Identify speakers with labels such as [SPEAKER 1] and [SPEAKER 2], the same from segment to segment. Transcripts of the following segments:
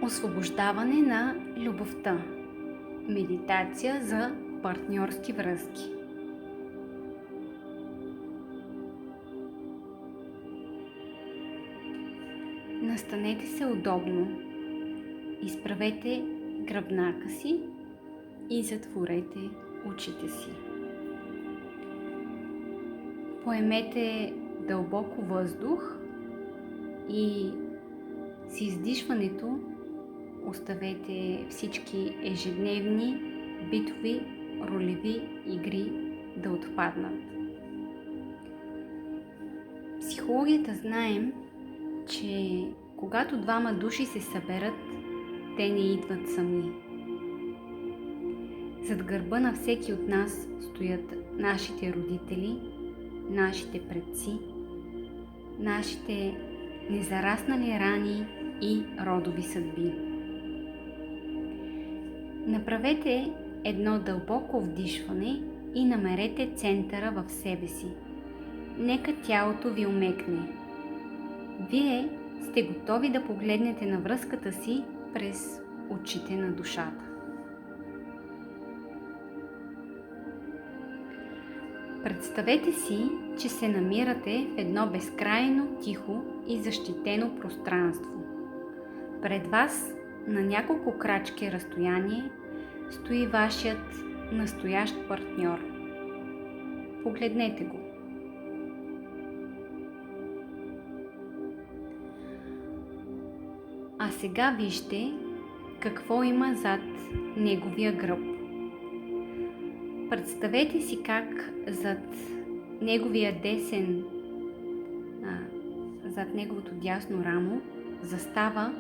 [SPEAKER 1] Освобождаване на любовта. Медитация за партньорски връзки. Настанете се удобно. Изправете гръбнака си и затворете очите си. Поемете дълбоко въздух и с издишването оставете всички ежедневни, битови, ролеви игри да отпаднат. В психологията знаем, че когато двама души се съберат, те не идват сами. Зад гърба на всеки от нас стоят нашите родители, нашите предци, нашите незараснали рани и родови съдби. Направете едно дълбоко вдишване и намерете центъра в себе си. Нека тялото ви омекне. Вие сте готови да погледнете на връзката си през очите на душата. Представете си, че се намирате в едно безкрайно тихо и защитено пространство. Пред вас на няколко крачки разстояние стои вашият настоящ партньор. Погледнете го. А сега вижте какво има зад неговия гръб. Представете си как зад неговото дясно рамо застава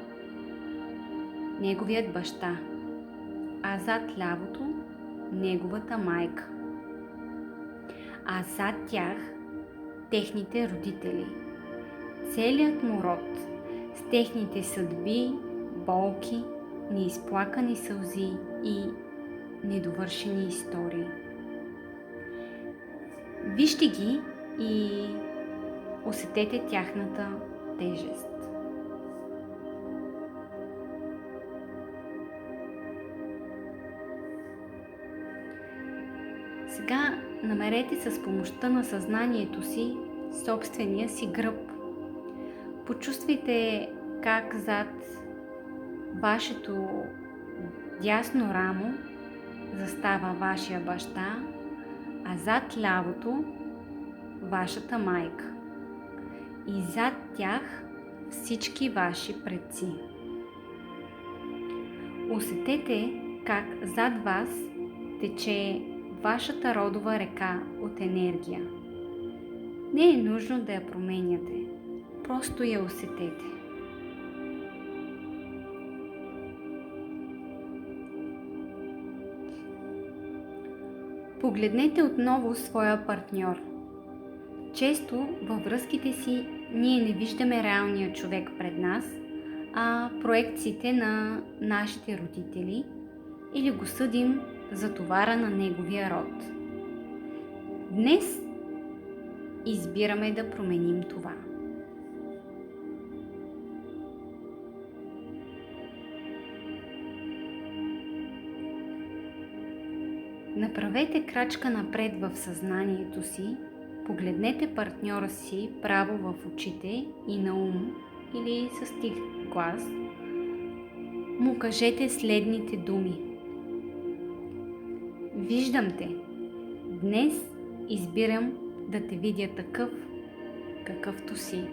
[SPEAKER 1] неговият баща, а зад лявото неговата майка, а зад тях техните родители, целият му род с техните съдби, болки, неизплакани сълзи и недовършени истории. Вижте ги и усетете тяхната тежест. Сега намерете с помощта на съзнанието си собствения си гръб. Почувствайте как зад вашето дясно рамо застава вашия баща, а зад лявото вашата майка и зад тях всички ваши предци. Усетете как зад вас тече вашата родова река от енергия. Не е нужно да я променяте, просто я усетете. Погледнете отново своя партньор. Често във връзките си ние не виждаме реалния човек пред нас, а проекциите на нашите родители или го съдим за товара на неговия род. Днес избираме да променим това. Направете крачка напред в съзнанието си, погледнете партньора си право в очите и на ум или с тих глас, му кажете следните думи. Виждам те. Днес избирам да те видя такъв, какъвто си.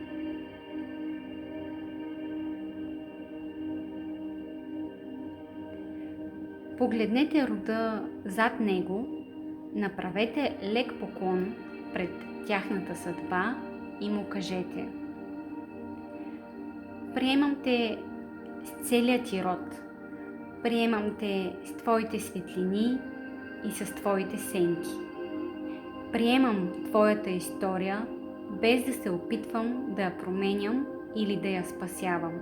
[SPEAKER 1] Погледнете рода зад него, направете лек поклон пред тяхната съдба и му кажете: приемам те с целият ти род, приемам те с твоите светлини и с твоите сенки. Приемам твоята история, без да се опитвам да я променям или да я спасявам.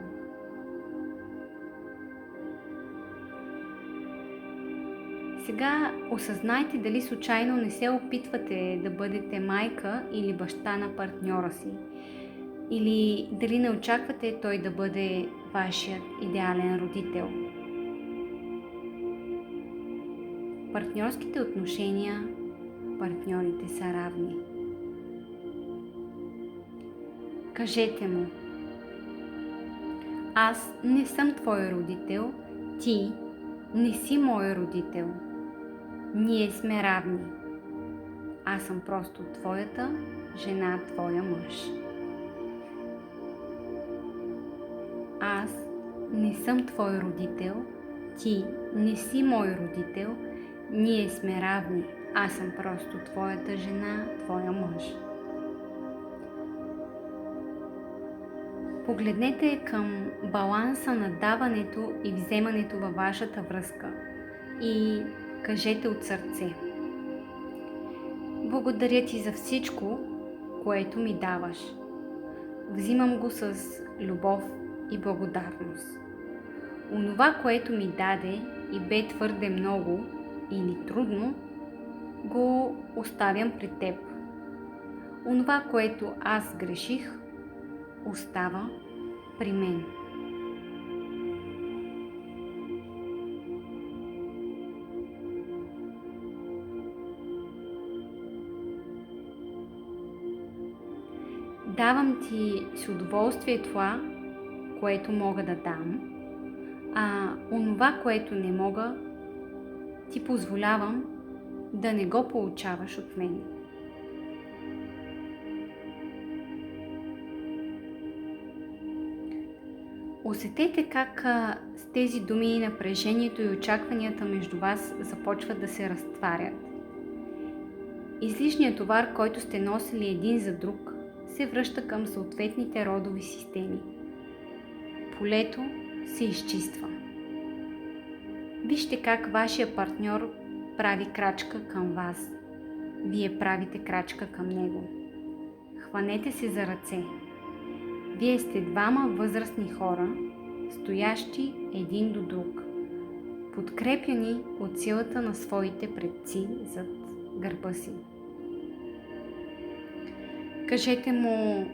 [SPEAKER 1] Сега осъзнайте дали случайно не се опитвате да бъдете майка или баща на партньора си. Или дали не очаквате той да бъде вашият идеален родител. В партньорските отношения партньорите са равни. Кажете му: аз не съм твой родител, ти не си мой родител. Ние сме равни. Аз съм просто твоята жена, твоя мъж. Аз не съм твой родител, ти не си мой родител, ние сме равни. Аз съм просто твоята жена, твоя мъж. Погледнете към баланса на даването и вземането във вашата връзка и кажете от сърце: благодаря ти за всичко, което ми даваш. Взимам го с любов и благодарност. Онова, което ми даде и бе твърде много или трудно, го оставям при теб. Онова, което аз греших, остава при мен. Давам ти с удоволствие това, което мога да дам, а онова, което не мога, ти позволявам да не го получаваш от мен. Усетете как с тези думи напрежението и очакванията между вас започват да се разтварят. Излишният товар, който сте носили един за друг, се връща към съответните родови системи. Полето се изчиства. Вижте как вашия партньор прави крачка към вас. Вие правите крачка към него. Хванете се за ръце. Вие сте двама възрастни хора, стоящи един до друг, подкрепяни от силата на своите предци зад гърба си. Кажете му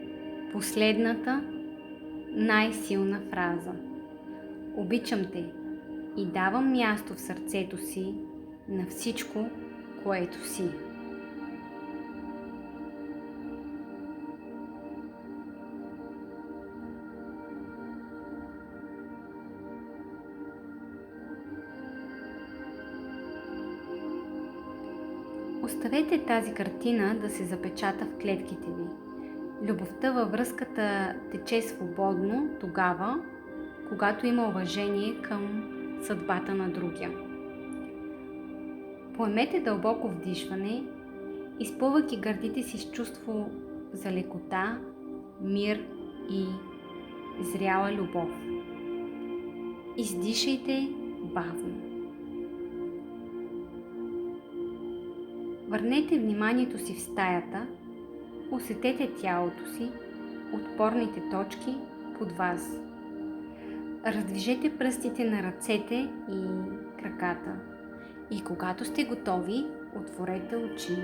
[SPEAKER 1] последната, най-силна фраза: обичам те и давам място в сърцето си на всичко, което си. Оставете тази картина да се запечата в клетките ви. Любовта във връзката тече свободно тогава, когато има уважение към съдбата на другия. Поемете дълбоко вдишване, изпълвайки гърдите си с чувство за лекота, мир и зряла любов. Издишайте бавно. Върнете вниманието си в стаята, усетете тялото си, отпорните точки под вас. Раздвижете пръстите на ръцете и краката. И когато сте готови, отворете очи.